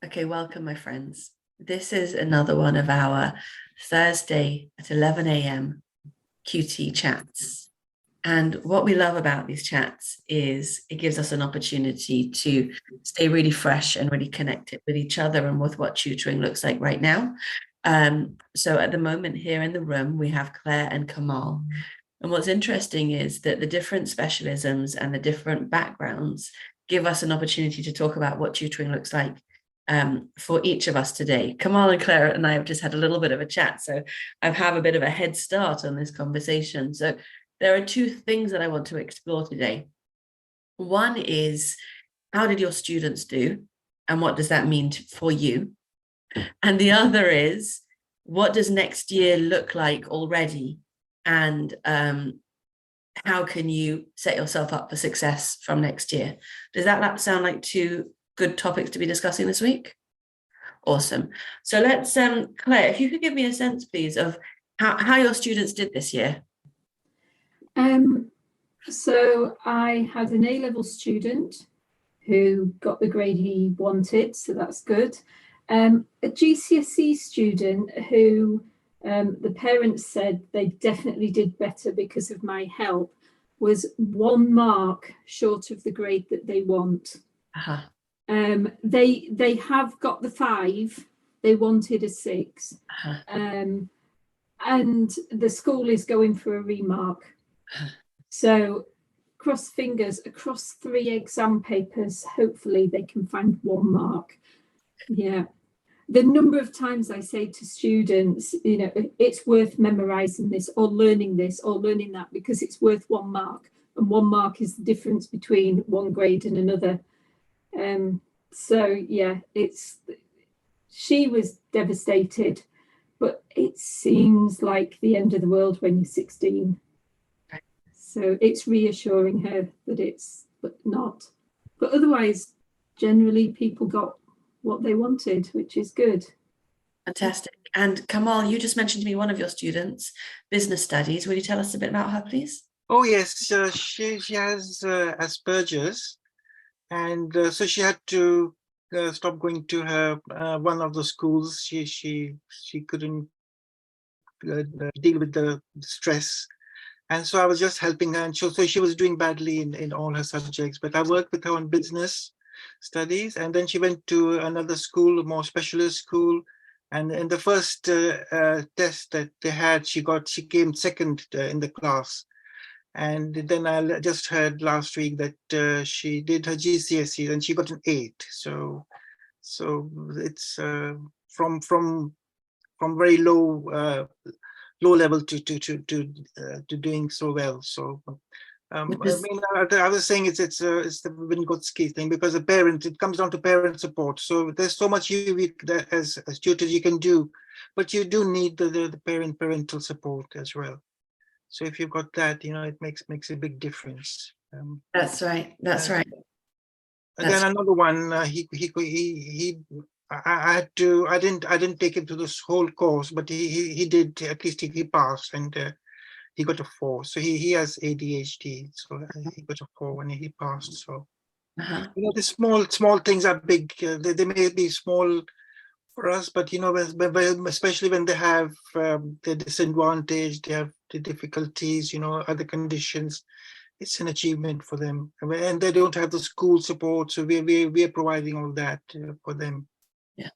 Okay, welcome, my friends. This is another one of our Thursday at 11 a.m. QT chats. And what we love about these chats is it gives us an opportunity to stay really fresh and really connected with each other and with what tutoring looks like right now. So at the moment here in the room, we have Claire and Kamal. And what's interesting is that the different specialisms and the different backgrounds give us an opportunity to talk about what tutoring looks like for each of us today. Kamal and Claire and I have just had a little bit of a chat, so I have a bit of a head start on this conversation. So there are two things that I want to explore today. One is, how did your students do? And what does that mean for you? And the other is, what does next year look like already? And how can you set yourself up for success from next year? Does that sound like two good topics to be discussing this week? Awesome. So let's, Claire, if you could give me a sense, please, of how your students did this year. So I had an A-level student who got the grade he wanted, so that's good. A GCSE student who the parents said they definitely did better because of my help, was 1 mark short of the grade that they want. Uh-huh. They have got the 5, they wanted a 6. Uh-huh. And the school is going for a remark. So cross fingers, across 3 exam papers, hopefully they can find 1 mark. Yeah. The number of times I say to students, you know, it's worth memorizing this or learning that because it's worth 1 mark, and 1 mark is the difference between one grade and another. So yeah, she was devastated, but it seems like the end of the world when you're 16. So it's reassuring her that it's not. But otherwise, generally people got what they wanted, which is good. Fantastic. And Kamal, you just mentioned to me one of your students, business studies. Will you tell us a bit about her, please? Oh, yes. She has Asperger's. And so she had to stop going to her one of the schools. She couldn't deal with the stress. And so I was just helping her. And so she was doing badly in all her subjects. But I worked with her on business studies. And then she went to another school, a more specialist school. And in the first test that they had, she came second in the class. And then I just heard last week that she did her GCSE and she got an 8. So it's from very low level to doing so well. So I was saying it's the Vygotsky thing, because it comes down to parent support. So there's so much that as tutors you can do, but you do need the parental support as well. So if you've got that, you know, it makes a big difference. That's right. That's right. And then another one, I didn't take him to this whole course, but he did, at least he passed, and he got a 4. So he has ADHD, so he got a 4 when he passed. So you know, the small things are big. They may be small for us, but you know, especially when they have the disadvantage, they have the difficulties, you know, other conditions, it's an achievement for them, and they don't have the school support, so we are providing all that for them. Yeah,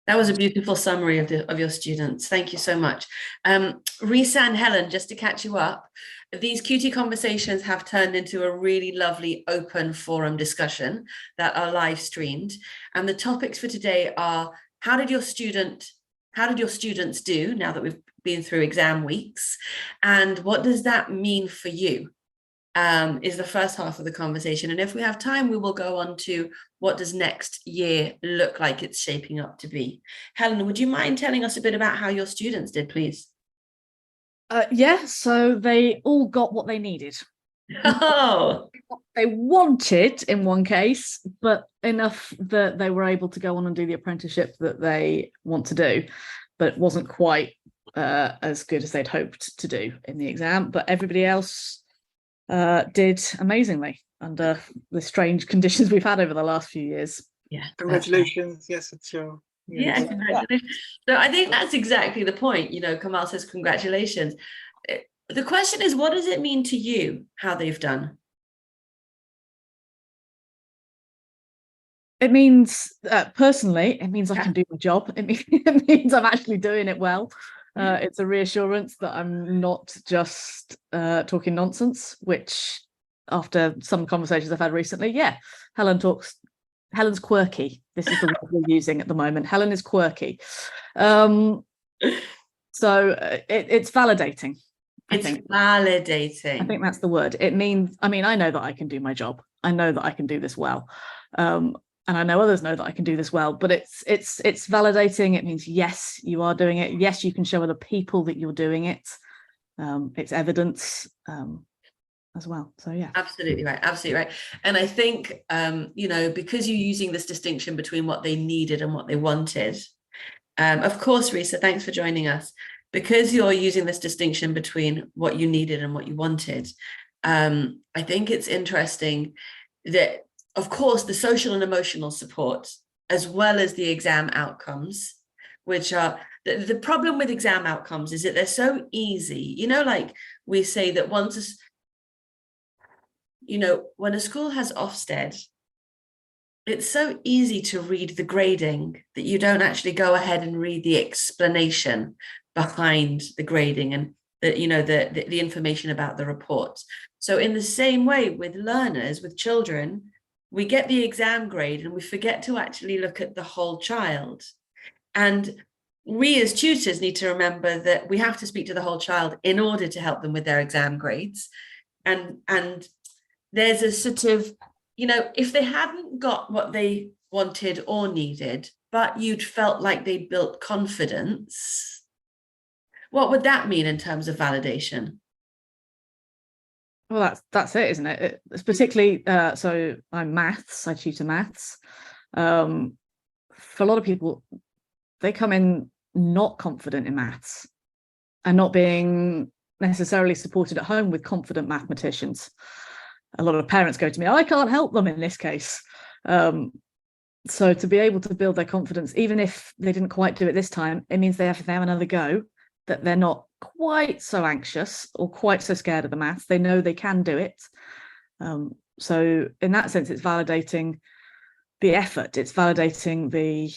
that was a beautiful summary of your students. Thank you so much. Risa and Helen, just to catch you up, these QT conversations have turned into a really lovely open forum discussion that are live streamed, and the topics for today are: how did your students do now that we've been through exam weeks? And what does that mean for you? Is the first half of the conversation. And if we have time, we will go on to what does next year look like it's shaping up to be. Helen, would you mind telling us a bit about how your students did, please? Yeah, so they all got what they needed. Oh, they wanted in one case, but enough that they were able to go on and do the apprenticeship that they want to do, but it wasn't quite as good as they'd hoped to do in the exam. But everybody else did amazingly under the strange conditions we've had over the last few years. Yeah. Congratulations. Yes, it's your. Yeah, yes. congratulations. So I think that's exactly the point. Kamal says congratulations. The question is, what does it mean to you how they've done? It means, personally, it means I can do my job. It means I'm actually doing it well. It's a reassurance that I'm not just talking nonsense, which after some conversations I've had recently, Helen's quirky. This is the word we're using at the moment. Helen is quirky. So it's validating. Validating. I think that's the word. It means, I know that I can do my job. I know that I can do this well. And I know others know that I can do this well, but it's validating. It means, yes, you are doing it. Yes, you can show other people that you're doing it. It's evidence as well. So yeah. Absolutely right. Absolutely right. And I think, because you're using this distinction between what they needed and what they wanted. Of course, Risa, thanks for joining us. Because you're using this distinction between what you needed and what you wanted. I think it's interesting that, of course, the social and emotional support, as well as the exam outcomes, which are the problem with exam outcomes is that they're so easy. Like we say that when a school has Ofsted, it's so easy to read the grading that you don't actually go ahead and read the explanation behind the grading and the information about the report. So in the same way with learners, with children, we get the exam grade and we forget to actually look at the whole child. And we as tutors need to remember that we have to speak to the whole child in order to help them with their exam grades. And there's a sort of, if they hadn't got what they wanted or needed, but you'd felt like they built confidence, what would that mean in terms of validation? Well, that's it, isn't it? It's particularly, so I'm maths, I tutor maths. For a lot of people, they come in not confident in maths and not being necessarily supported at home with confident mathematicians. A lot of parents go to me, I can't help them in this case. So to be able to build their confidence, even if they didn't quite do it this time, it means they have another go, that they're not quite so anxious or quite so scared of the maths. They know they can do it. So in that sense, it's validating the effort. It's validating the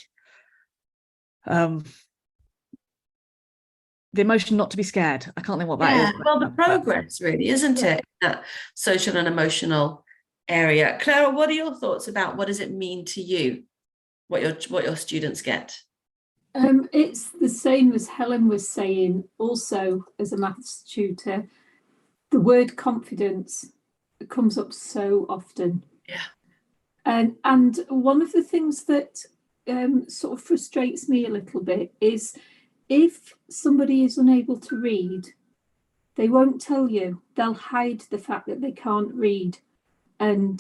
emotion not to be scared. I can't think what that is. Well, the progress really, isn't it? That social and emotional area. Clara, what are your thoughts about what does it mean to you, what your students get? It's the same as Helen was saying. Also, as a maths tutor, the word confidence comes up so often. Yeah. And one of the things that sort of frustrates me a little bit is if somebody is unable to read, they won't tell you. They'll hide the fact that they can't read, and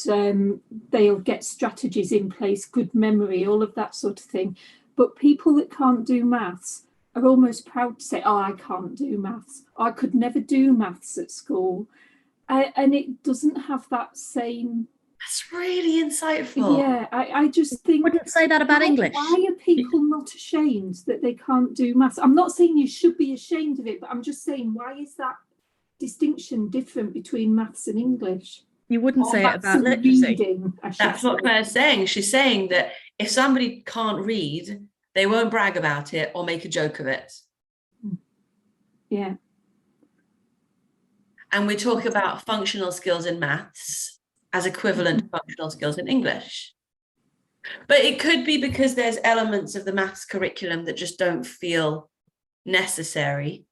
they'll get strategies in place, good memory, all of that sort of thing. But people that can't do maths are almost proud to say, oh, I can't do maths. I could never do maths at school. And it doesn't have that same... That's really insightful. Yeah, I just think... Wouldn't say that about English. Why are people not ashamed that they can't do maths? I'm not saying you should be ashamed of it, but I'm just saying, why is that distinction different between maths and English? You wouldn't say it about literacy. That's what Claire's saying. She's saying that if somebody can't read, they won't brag about it or make a joke of it. Yeah. And we talk about functional skills in maths as equivalent to functional skills in English. But it could be because there's elements of the maths curriculum that just don't feel necessary.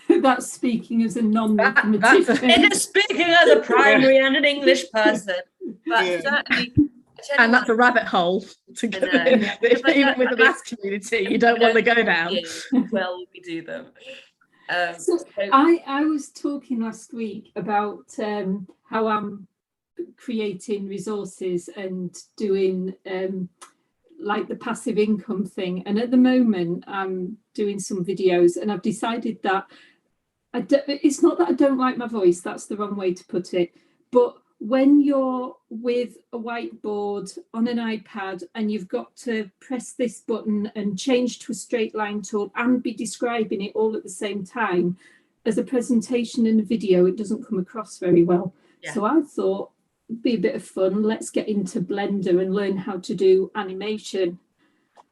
That's speaking as a non-mathematician. It is speaking as a primary and an English person. But certainly... And that's a rabbit hole to go in. Even with the maths community, you don't want to go down. Well, we do them. I was talking last week about how I'm creating resources and doing like the passive income thing. And at the moment, I'm doing some videos, and I've decided that it's not that I don't like my voice. That's the wrong way to put it. But when you're with a whiteboard on an iPad and you've got to press this button and change to a straight line tool and be describing it all at the same time, as a presentation in a video, it doesn't come across very well. Yeah. So I thought it'd be a bit of fun. Let's get into Blender and learn how to do animation.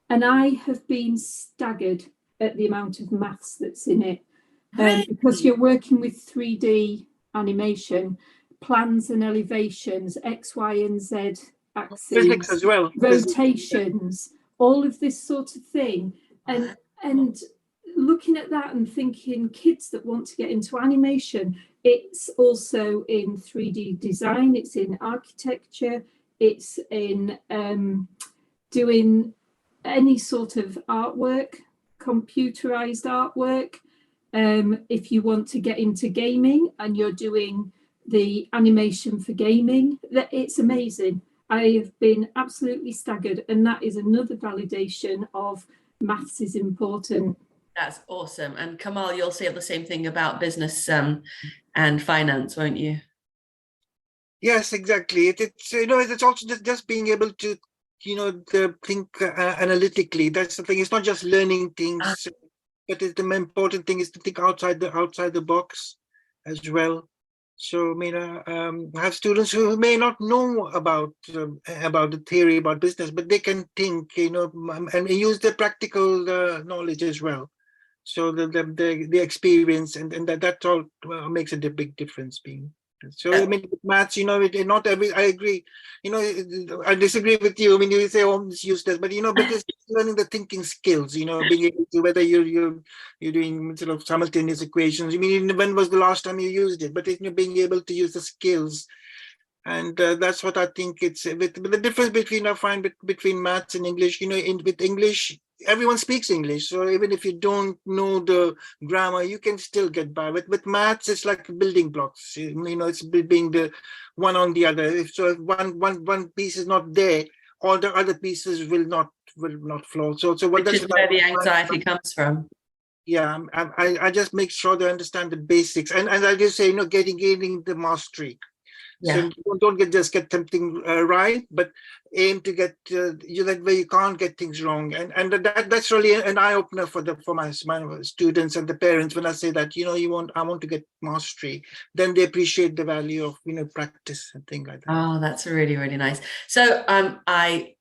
And I have been staggered at the amount of maths that's in it. Because you're working with 3D animation, plans and elevations, X, Y, and Z axes, Physics as well. rotations, all of this sort of thing. And looking at that and thinking, kids that want to get into animation, it's also in 3D design, it's in architecture, it's in doing any sort of artwork, computerized artwork. If you want to get into gaming and you're doing the animation for gaming, that it's amazing. I have been absolutely staggered, and that is another validation of maths is important. That's awesome. And Kamal, you'll say the same thing about business and finance, won't you? Yes, exactly. It's it's also just being able to to think analytically. That's the thing. It's not just learning things, but the important thing is to think outside the box as well. So I mean, I have students who may not know about the theory about business, but they can think, and use their practical knowledge as well. So the experience and that all makes a big difference. So I mean, maths, not every. I agree. I disagree with you. I mean, you say, "Oh, it's useless," but but it's learning the thinking skills. Being able to, whether you're doing sort of simultaneous equations. I mean, when was the last time you used it? But being able to use the skills, and that's what I think it's with the difference between I find between maths and English. With English, everyone speaks English, so even if you don't know the grammar, you can still get by. With maths, it's like building blocks. It's being the one on the other. If one piece is not there, all the other pieces will not flow. So what Which is where the anxiety comes from. Yeah, I just make sure they understand the basics, and I just say, gaining the mastery. Yeah. So don't just get something right, but aim to get that way you can't get things wrong, and that's really an eye opener for my students and the parents when I say that I want to get mastery. Then they appreciate the value of practice and things like that. Oh, that's really, really nice. So I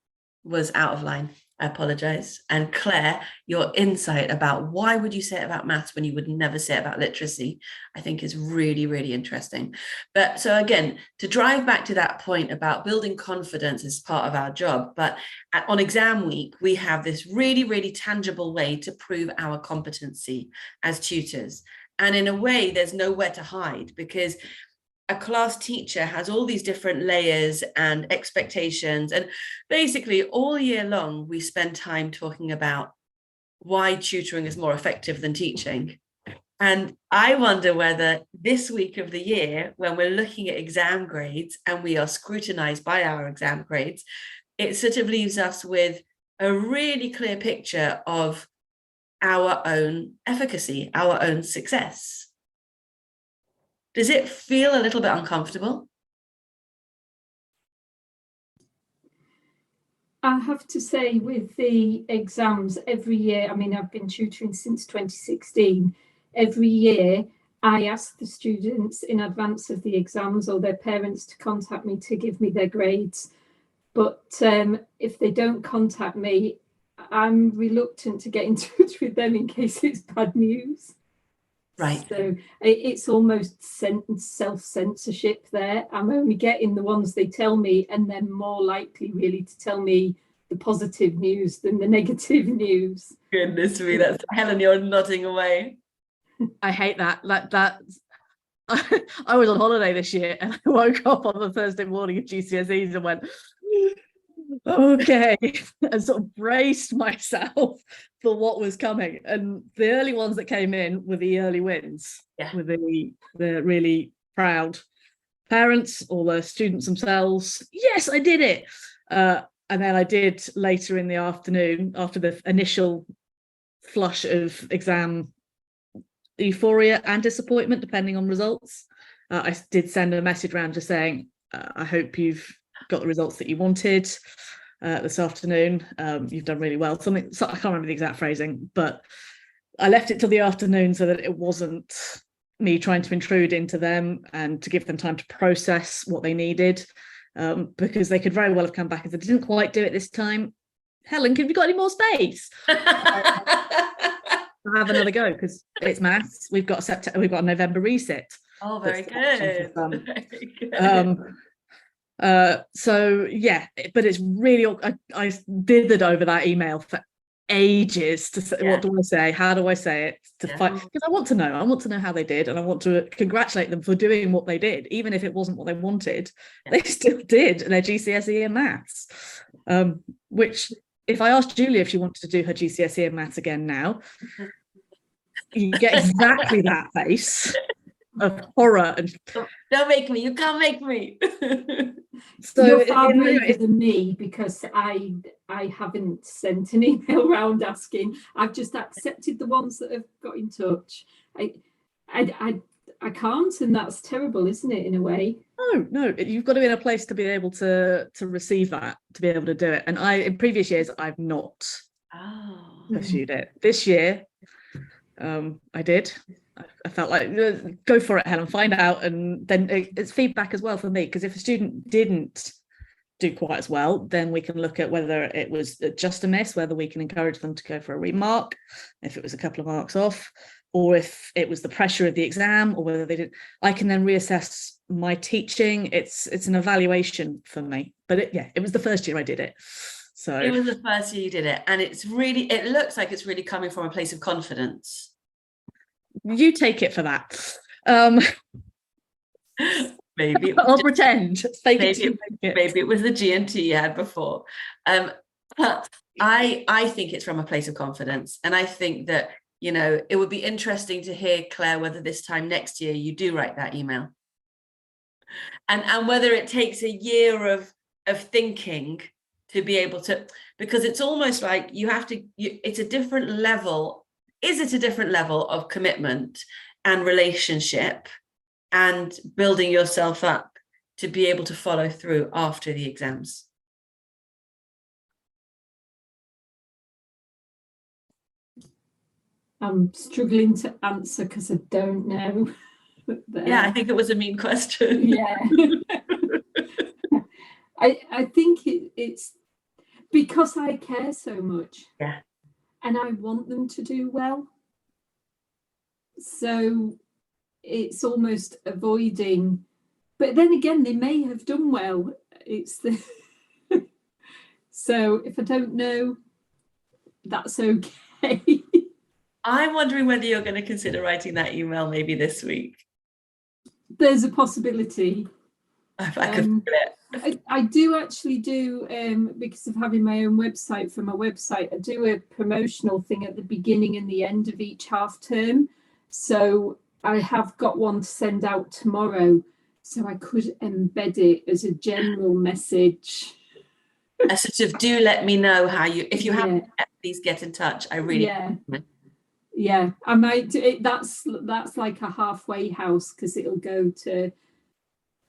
was out of line. I apologize. And Claire, your insight about why would you say it about maths when you would never say it about literacy, I think is really, really interesting. But so again, to drive back to that point about building confidence is part of our job. But on exam week, we have this really, really tangible way to prove our competency as tutors. And in a way, there's nowhere to hide because a class teacher has all these different layers and expectations. And basically all year long, we spend time talking about why tutoring is more effective than teaching. And I wonder whether this week of the year, when we're looking at exam grades and we are scrutinized by our exam grades, it sort of leaves us with a really clear picture of our own efficacy, our own success. Does it feel a little bit uncomfortable? I have to say, with the exams every year, I mean, I've been tutoring since 2016. Every year, I ask the students in advance of the exams or their parents to contact me to give me their grades. But if they don't contact me, I'm reluctant to get in touch with them in case it's bad news. Right. So it's almost self-censorship there. I'm only getting the ones they tell me, and they're more likely really to tell me the positive news than the negative news. Goodness me, that's Helen, you're nodding away. I hate that. I was on holiday this year and I woke up on the Thursday morning of GCSEs and went, okay, and sort of braced myself for what was coming. And the early ones that came in were the early wins, with the really proud parents or the students themselves. Yes, I did it. And then I did later in the afternoon, after the initial flush of exam euphoria and disappointment, depending on results. I did send a message around just saying, I hope you've got the results that you wanted this afternoon. You've done really well. I can't remember the exact phrasing, but I left it till the afternoon so that it wasn't me trying to intrude into them and to give them time to process what they needed, because they could very well have come back and said, "Didn't quite do it this time. Helen, have you got any more space?" I'll have another go because it's maths. We've got a November reset. Oh, very good. Very good. So yeah, but it's really, I dithered over that email for ages to say, what do I say? How do I say it? To fight, because I want to know how they did, and I want to congratulate them for doing what they did, even if it wasn't what they wanted. They still did their GCSE in maths, which, if I asked Julia if she wanted to do her GCSE in maths again now, you get exactly that face of horror. And don't make me, you can't make me. So you're far braver than me, because I haven't sent an email round asking. I've just accepted the ones that have got in touch. I can't, and that's terrible, isn't it, in a way? No, you've got to be in a place to be able to receive that, to be able to do it. And in previous years, I've not pursued it. This year, I did. I felt like, go for it, Helen, find out. And then it's feedback as well for me, because if a student didn't do quite as well, then we can look at whether it was just a miss, whether we can encourage them to go for a remark, if it was a couple of marks off, or if it was the pressure of the exam, or whether they did. I can then reassess my teaching. It's an evaluation for me. But it was the first year I did it. So it was the first year you did it, and it looks like it's really coming from a place of confidence. You take it for that. Maybe I'll pretend. Maybe it was the G&T you had before. But I think it's from a place of confidence, and I think that, it would be interesting to hear, Claire, whether this time next year you do write that email, and whether it takes a year of thinking to be able to, because it's almost like it's a different level. Is it a different level of commitment and relationship and building yourself up to be able to follow through after the exams? I'm struggling to answer because I don't know. Yeah, I think it was a mean question. Yeah. I think it's because I care so much. Yeah. And I want them to do well. So it's almost avoiding, but then again, they may have done well. So if I don't know, that's okay. I'm wondering whether you're going to consider writing that email maybe this week. There's a possibility. If I could feel it. I do actually do, because of having my own website for my website, I do a promotional thing at the beginning and the end of each half term. So I have got one to send out tomorrow. So I could embed it as a general message. A sort of, do let me know how if you haven't, please get in touch. I really Yeah, I might do it. That's like a halfway house, because it'll go to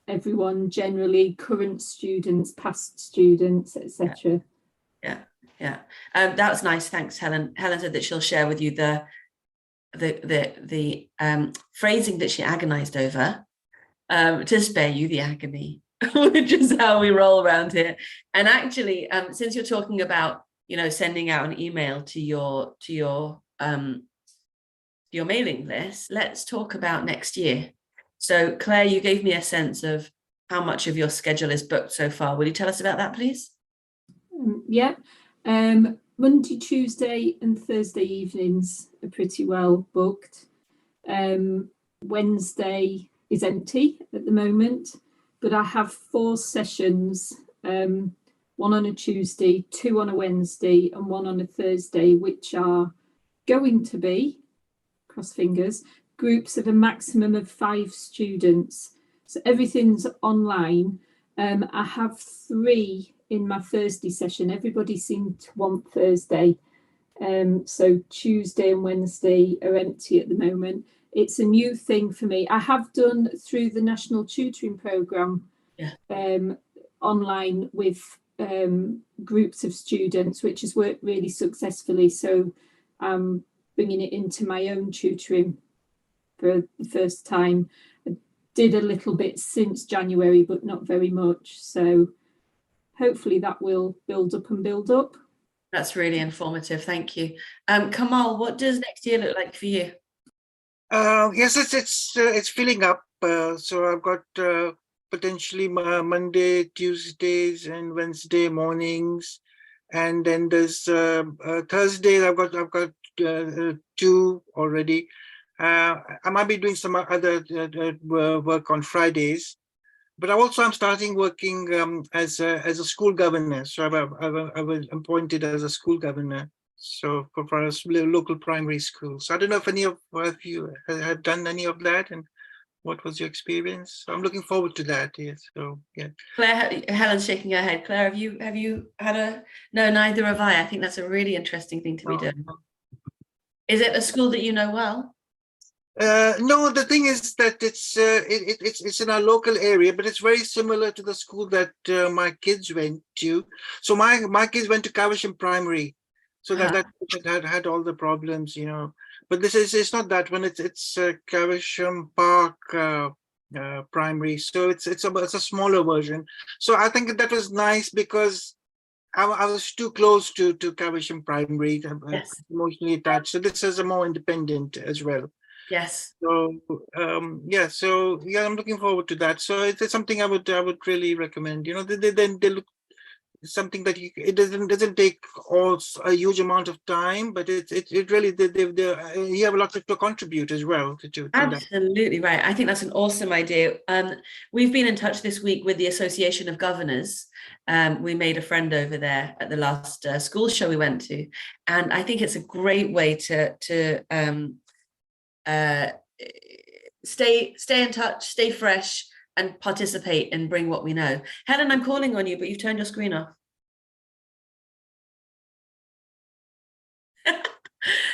everyone, generally current students, past students, etc. Yeah. That was nice. Thanks, Helen. Helen said that she'll share with you the phrasing that she agonized over, to spare you the agony, which is how we roll around here. And actually, since you're talking about, sending out an email to your mailing list, let's talk about next year. So Claire, you gave me a sense of how much of your schedule is booked so far. Will you tell us about that, please? Yeah. Monday, Tuesday and Thursday evenings are pretty well booked. Wednesday is empty at the moment, but I have 4 sessions, one on a Tuesday, 2 on a Wednesday and 1 on a Thursday, which are going to be, cross fingers, groups of a maximum of 5 students. So everything's online. I have 3 in my Thursday session. Everybody seemed to want Thursday. So Tuesday and Wednesday are empty at the moment. It's a new thing for me. I have done through the National Tutoring Programme online with groups of students, which has worked really successfully. So I'm bringing it into my own tutoring for the first time. I did a little bit since January, but not very much. So hopefully that will build up and build up. That's really informative. Thank you. Kamal, what does next year look like for you? Yes, it's filling up. So I've got potentially Monday, Tuesdays, and Wednesday mornings, and then there's Thursdays. I've got 2 already. I might be doing some other work on Fridays, but I'm starting working as a school governor. So I was appointed as a school governor. So for a local primary school. So I don't know if any of you have done any of that, and what was your experience? So I'm looking forward to that. Yes. So yeah. Claire, Helen's shaking her head. Claire, have you had a? No, neither have I. I think that's a really interesting thing to be doing. Is it a school that you know well? No, the thing is that it's in our local area, but it's very similar to the school that my kids went to. So my kids went to Caversham Primary. So that had all the problems, you know. But it's not that one. It's Caversham Park Primary. So it's a smaller version. So I think that was nice because I was too close to Caversham Primary, Yes. emotionally attached. So this is a more independent as well. Yes. So I'm looking forward to that. So it's something I would really recommend. You know, they look something that it doesn't take a huge amount of time, but it really you have a lot to contribute as well to Absolutely right. I think that's an awesome idea. We've been in touch this week with the Association of Governors. We made a friend over there at the last school show we went to, and I think it's a great way to stay in touch, stay fresh, and participate and bring what we know. Helen, I'm calling on you, but you've turned your screen off.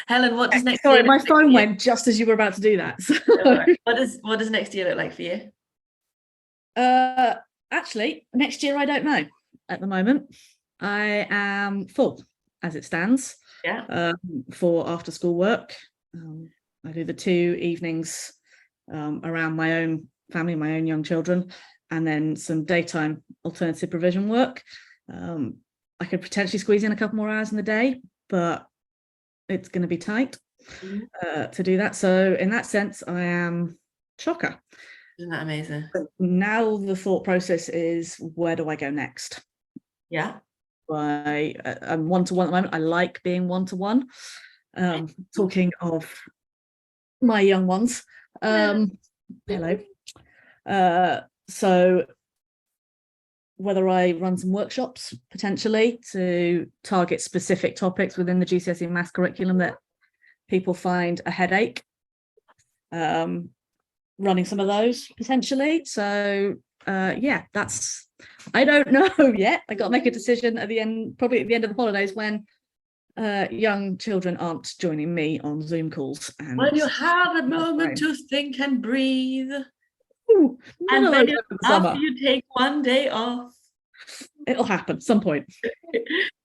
Helen, what does next year? Sorry, my phone went just as you were about to do that. So. What does next year look like for you? Actually, next year I don't know. At the moment, I am full as it stands. Yeah. For after school work, I do the 2 evenings around my own family, my own young children, and then some daytime alternative provision work. I could potentially squeeze in a couple more hours in the day, but it's going to be tight to do that. So in that sense, I am chocker. Isn't that amazing? But now the thought process is, where do I go next? Yeah. I'm one-to-one at the moment. I like being one-to-one. Talking of my young ones. Hello. So whether I run some workshops potentially to target specific topics within the GCSE maths curriculum that people find a headache, running some of those potentially. So yeah, I don't know yet. I got to make a decision at the end, probably at the end of the holidays, when young children aren't joining me on Zoom calls. And when you have a moment to think and breathe. Ooh, and then after you take one day off. It'll happen at some point.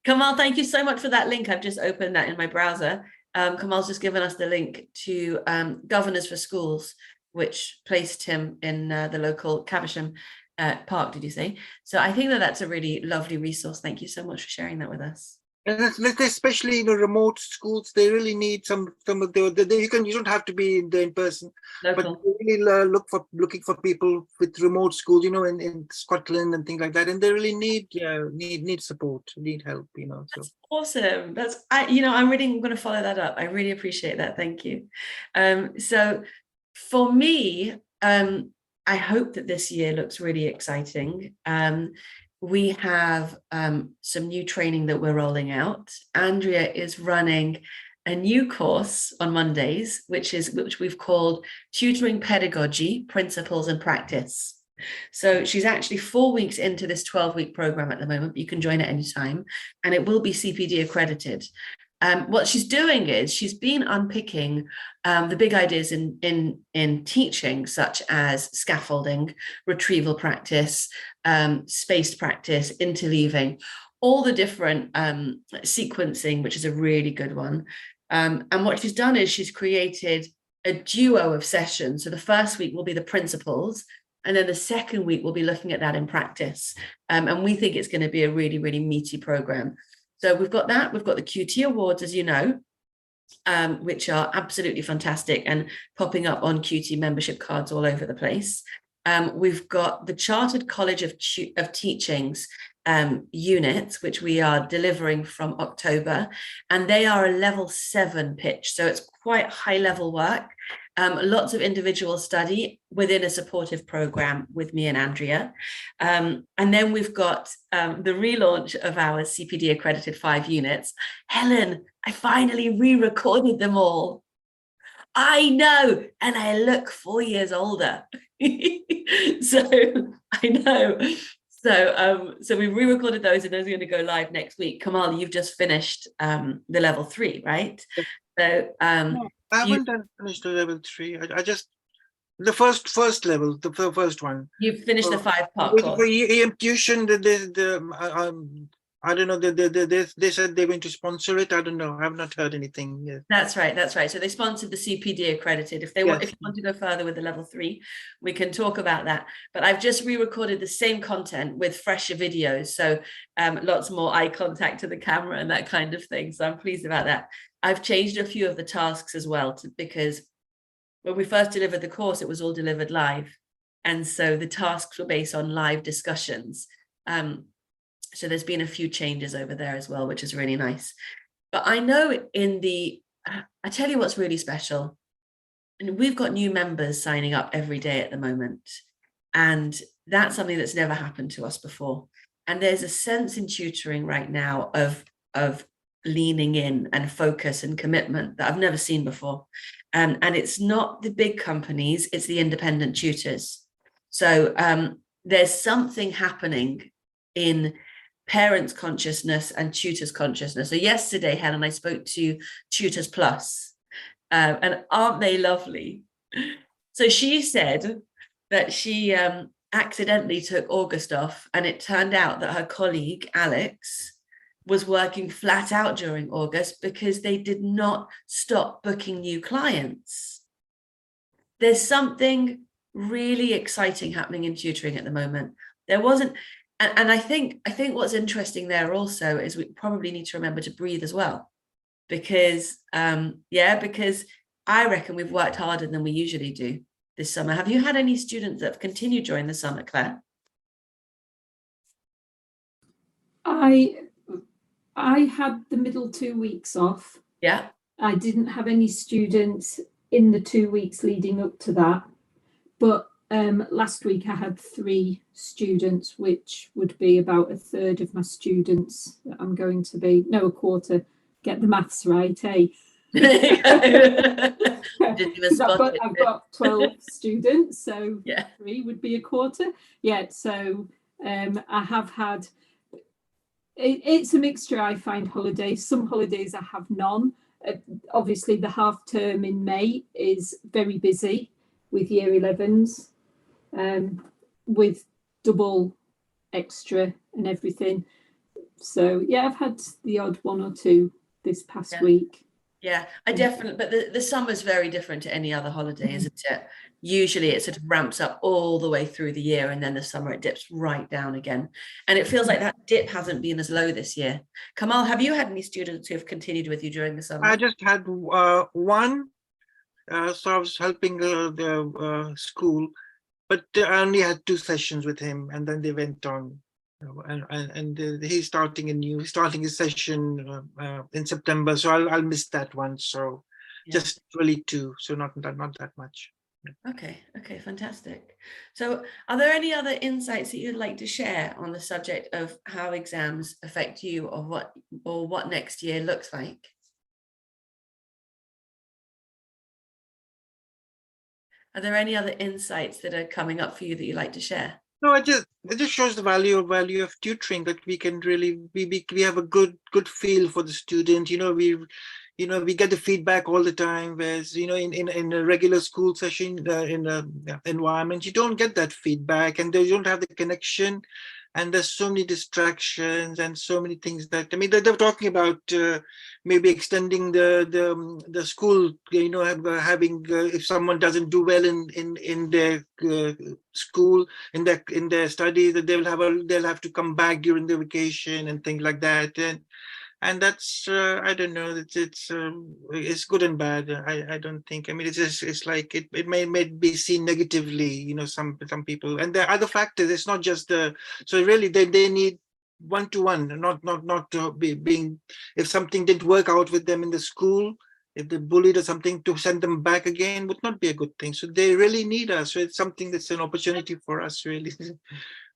Kamal, thank you so much for that link. I've just opened that in my browser. Kamal's just given us the link to Governors for Schools, which placed him in the local Caversham Park, did you say? So I think that's a really lovely resource. Thank you so much for sharing that with us. And especially remote schools, they really need some of you don't have to be there in person, but they really looking for people with remote schools, in Scotland and things like that, and they really need support, need help, So that's awesome. I'm really going to follow that up. I really appreciate that. Thank you. So for me, I hope that this year looks really exciting. We have some new training that we're rolling out. Andrea is running a new course on Mondays, which we've called Tutoring Pedagogy, Principles and Practice. So she's actually 4 weeks into this 12-week program at the moment. You can join at any time, and it will be CPD accredited. what she's doing is she's been unpicking the big ideas in teaching, such as scaffolding, retrieval practice, spaced practice, interleaving, all the different sequencing, which is a really good one. And what she's done is she's created a duo of sessions. So the first week will be the principles, and then the second week we'll be looking at that in practice. And we think it's going to be a really, really meaty program. So we've got that. We've got the QT Awards, as you know, which are absolutely fantastic and popping up on QT membership cards all over the place. We've got the Chartered College of Teaching's units, which we are delivering from October, and they are a level 7 pitch. So it's quite high level work. Lots of individual study within a supportive program with me and Andrea. And then we've got the relaunch of our CPD accredited 5 units. Helen, I finally re-recorded them all. I know, and I look 4 years older. So I know. So we re-recorded those, and those are going to go live next week. Kamal, you've just finished the level 3, right? So I haven't finished the level 3. I just the first level, the first one. You've finished the 5-part For course. EM tuition, I don't know. They said they're going to sponsor it. I don't know. I have not heard anything yet. That's right. That's right. So they sponsored the CPD accredited. If they want, if you want to go further with the level 3, we can talk about that. But I've just re-recorded the same content with fresher videos. So lots more eye contact to the camera and that kind of thing. So I'm pleased about that. I've changed a few of the tasks as well because when we first delivered the course, it was all delivered live. And so the tasks were based on live discussions. So there's been a few changes over there as well, which is really nice. But I know I tell you what's really special. And we've got new members signing up every day at the moment. And that's something that's never happened to us before. And there's a sense in tutoring right now of leaning in and focus and commitment that I've never seen before. And it's not the big companies, it's the independent tutors. So there's something happening in parents' consciousness and tutors' consciousness. So yesterday, Helen, I spoke to Tutors Plus, and aren't they lovely? So she said that she accidentally took August off, and it turned out that her colleague, Alex, was working flat out during August because they did not stop booking new clients. There's something really exciting happening in tutoring at the moment. There wasn't, and I think what's interesting there also is we probably need to remember to breathe as well, because because I reckon we've worked harder than we usually do this summer. Have you had any students that have continued during the summer, Claire? I had the middle 2 weeks off. Yeah. I didn't have any students in the 2 weeks leading up to that. But last week I had 3 students, which would be about a third of my students that I'm going to be, no, a quarter. Get the maths right, eh? I've got 12 students, so 3 would be a quarter. Yeah, so I have had, it's a mixture. I find holidays. Some holidays I have none. Obviously, the half term in May is very busy with year 11s, with double extra and everything. So yeah, I've had the odd 1 or 2 this past week. Yeah, I definitely, but the summer's very different to any other holiday, isn't it? Usually it sort of ramps up all the way through the year, and then the summer it dips right down again. And it feels like that dip hasn't been as low this year. Kamal, have you had any students who have continued with you during the summer? I just had one, so I was helping the school, but I only had 2 sessions with him, and then they went on. And he's starting his session in September, so I'll miss that one. So just really 2, so not that much. Okay, fantastic. So are there any other insights that you'd like to share on the subject of how exams affect you, or what next year looks like? Are there any other insights that are coming up for you that you'd like to share? No, it just shows the value of tutoring, that we can really we have a good feel for the student. We get the feedback all the time. Whereas in a regular school session, in a environment, you don't get that feedback, and they don't have the connection. And there's so many distractions and so many things that, I mean, they're talking about maybe extending the school, having if someone doesn't do well in their school, in their studies, that they'll have to come back during the vacation and things like that. And that's I don't know, it's good and bad. I don't think, I mean, it's like it may be seen negatively, some people, and there are other factors. It's not just so really they need one-to-one, not to be being, if something didn't work out with them in the school, if they bullied or something, to send them back again would not be a good thing. So they really need us. So it's something that's an opportunity for us, really.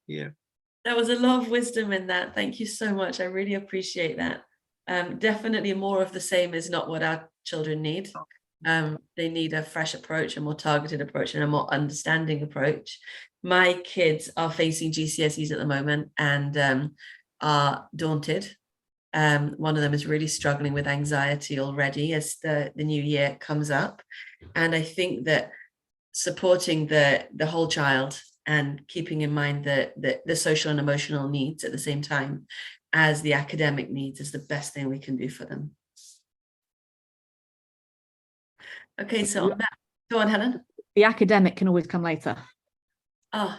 Yeah. There was a lot of wisdom in that. Thank you so much. I really appreciate that. Definitely more of the same is not what our children need. They need a fresh approach, a more targeted approach, and a more understanding approach. My kids are facing GCSEs at the moment and are daunted. One of them is really struggling with anxiety already as the new year comes up. And I think that supporting the whole child and keeping in mind the social and emotional needs at the same time as the academic needs is the best thing we can do for them. Okay, so on that, go on, Helen. The academic can always come later. Oh,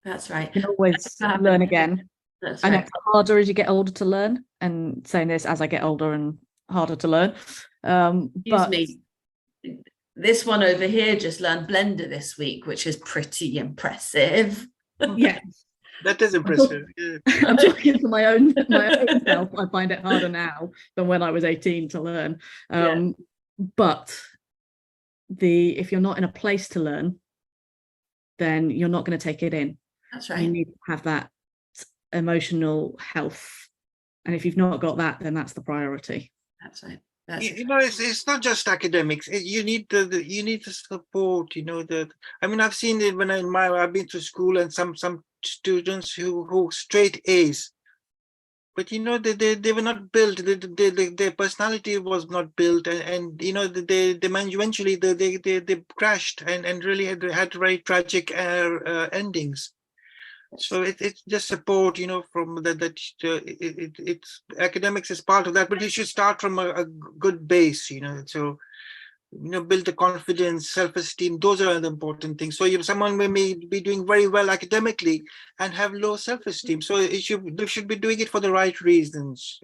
that's right. You can always learn again. That's And right. it's harder as you get older to learn, and saying this as I get older and harder to learn. Excuse me. This one over here just learned Blender this week, which is pretty impressive. Yeah. That is impressive. Yeah. I'm talking for my own self. I find it harder now than when I was 18 to learn. But if you're not in a place to learn, then you're not going to take it in. That's right. You need to have that emotional health, and if you've not got that, then that's the priority. That's right. It's not just academics. You need the support. I mean, I've seen it when I've been to school, and some students who straight A's, but they were not built. Their personality was not built, and they eventually they crashed and really had very tragic endings. So it's just support, from that it's academics is part of that, but you should start from a good base, so build the confidence, self-esteem. Those are the important things. So someone may be doing very well academically and have low self-esteem, so they should be doing it for the right reasons.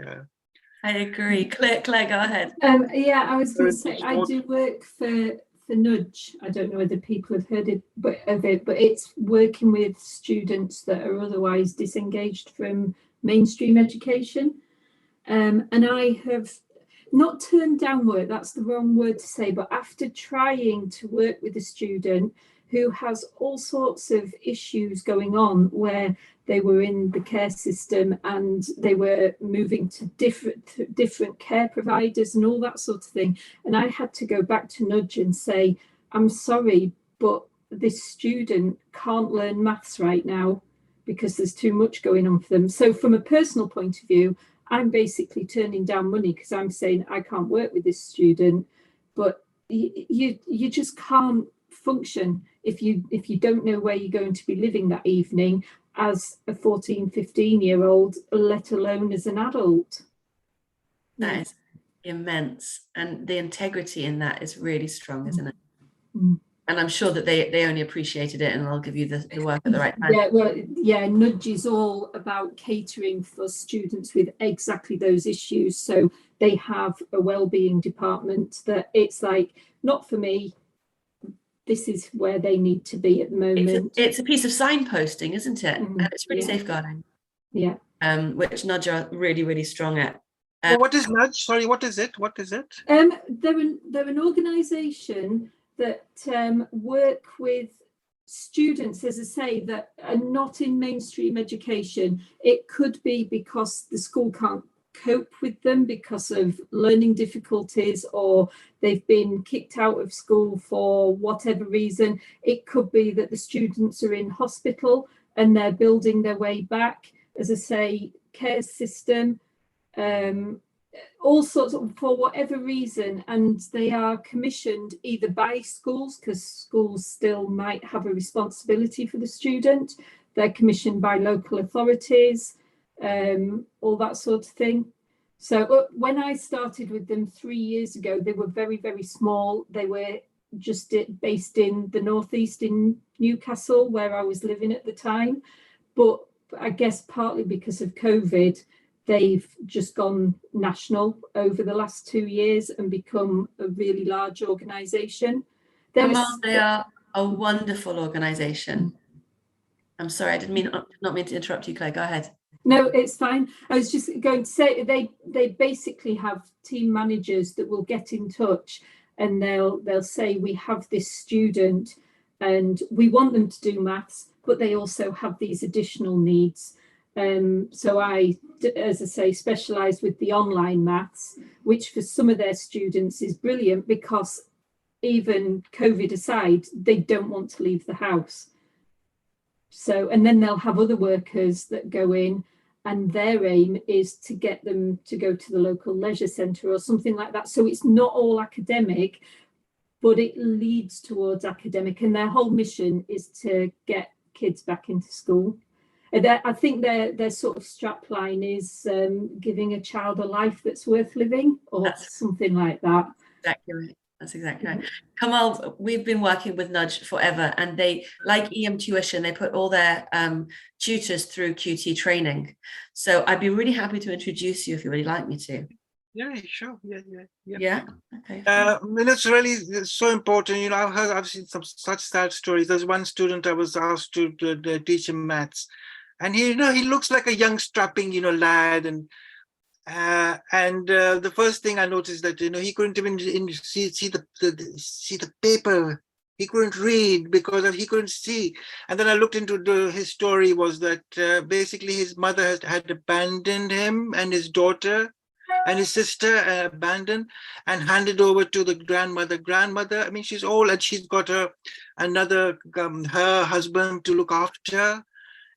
I agree. Claire, go ahead. Yeah, I was going to say, I do work for Nudge. I don't know whether people have heard of it, but it's working with students that are otherwise disengaged from mainstream education. And I have not turned down work, that's the wrong word to say, but after trying to work with a student who has all sorts of issues going on, where they were in the care system and they were moving to different care providers and all that sort of thing. And I had to go back to Nudge and say, I'm sorry, but this student can't learn maths right now because there's too much going on for them. So from a personal point of view, I'm basically turning down money because I'm saying I can't work with this student. But you just can't function if you don't know where you're going to be living that evening as a 14, 15-year-old, let alone as an adult. That is immense. And the integrity in that is really strong, isn't it? Mm. And I'm sure that they only appreciated it, and I'll give you the work at the right time. Yeah, well, yeah, Nudge is all about catering for students with exactly those issues. So they have a wellbeing department that it's like, not for me, this is where they need to be at the moment. It's a piece of signposting, isn't it? Mm, And it's really yeah. safeguarding. Yeah. Which Nudge are really, really strong at. Well, what is Nudge? Sorry, what is it? What is it? They're an organisation that work with students, as I say, that are not in mainstream education. It could be because the school cope with them because of learning difficulties, or they've been kicked out of school for whatever reason. It could be that the students are in hospital and they're building their way back. As I say, care system, all sorts of, for whatever reason, and they are commissioned either by schools, because schools still might have a responsibility for the student. They're commissioned by local authorities, all that sort of thing. So when I started with them 3 years ago, they were very, very small. They were just based in the northeast in Newcastle, where I was living at the time. But I guess partly because of COVID, they've just gone national over the last 2 years and become a really large organisation. They are a wonderful organisation. I'm sorry, I did not mean to interrupt you, Claire. Go ahead. No, it's fine. I was just going to say they basically have team managers that will get in touch, and they'll say, we have this student and we want them to do maths, but they also have these additional needs. So I, as I say, specialise with the online maths, which for some of their students is brilliant, because even COVID aside, they don't want to leave the house. So, and then they'll have other workers that go in, and their aim is to get them to go to the local leisure centre or something like that. So it's not all academic, but it leads towards academic, and their whole mission is to get kids back into school. And I think their sort of strapline is giving a child a life that's worth living, or something like that. Exactly right. That's exactly right. Kamal, we've been working with Nudge forever, and they, like EM Tuition, they put all their tutors through QT training. So I'd be really happy to introduce you if you would like me to. Yeah, sure. Yeah. Yeah. Okay. It's really so important. You know, I've seen some such sad stories. There's one student I was asked to teach him maths, and he looks like a young strapping lad, and the first thing I noticed that he couldn't even see the paper. He couldn't read because he couldn't see. And then I looked into his story was that basically his mother had abandoned him and his daughter and his sister, abandoned and handed over to the grandmother. I mean, she's old and she's got her husband to look after.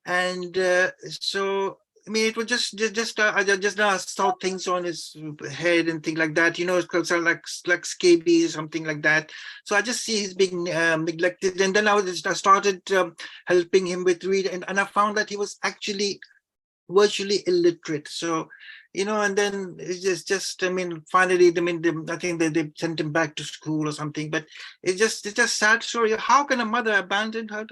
And so I mean, it was I just now saw things on his head and things like that, it's like scabies, something like that. So I just see he's being neglected. And then I started helping him with reading, and I found that he was actually virtually illiterate. So, and then it's just I mean, finally, I think they sent him back to school or something. But it's just sad story. How can a mother abandon her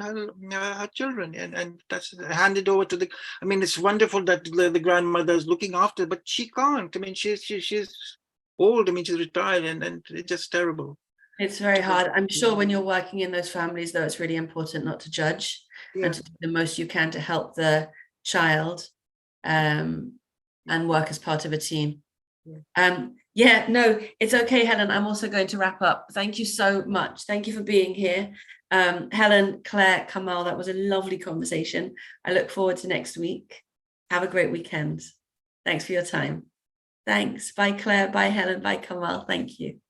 children and that's handed over to the? I mean, it's wonderful that the grandmother is looking after, but she can't. I mean, she's old. I mean, she's retired, and it's just terrible. It's very hard. I'm sure when you're working in those families, though, it's really important not to judge and to do the most you can to help the child. And work as part of a team. No, it's okay, Helen. I'm also going to wrap up. Thank you so much. Thank you for being here. Helen, Claire, Kamal, that was a lovely conversation. I look forward to next week. Have a great weekend. Thanks for your time. Thanks. Bye, Claire. Bye, Helen. Bye, Kamal. Thank you.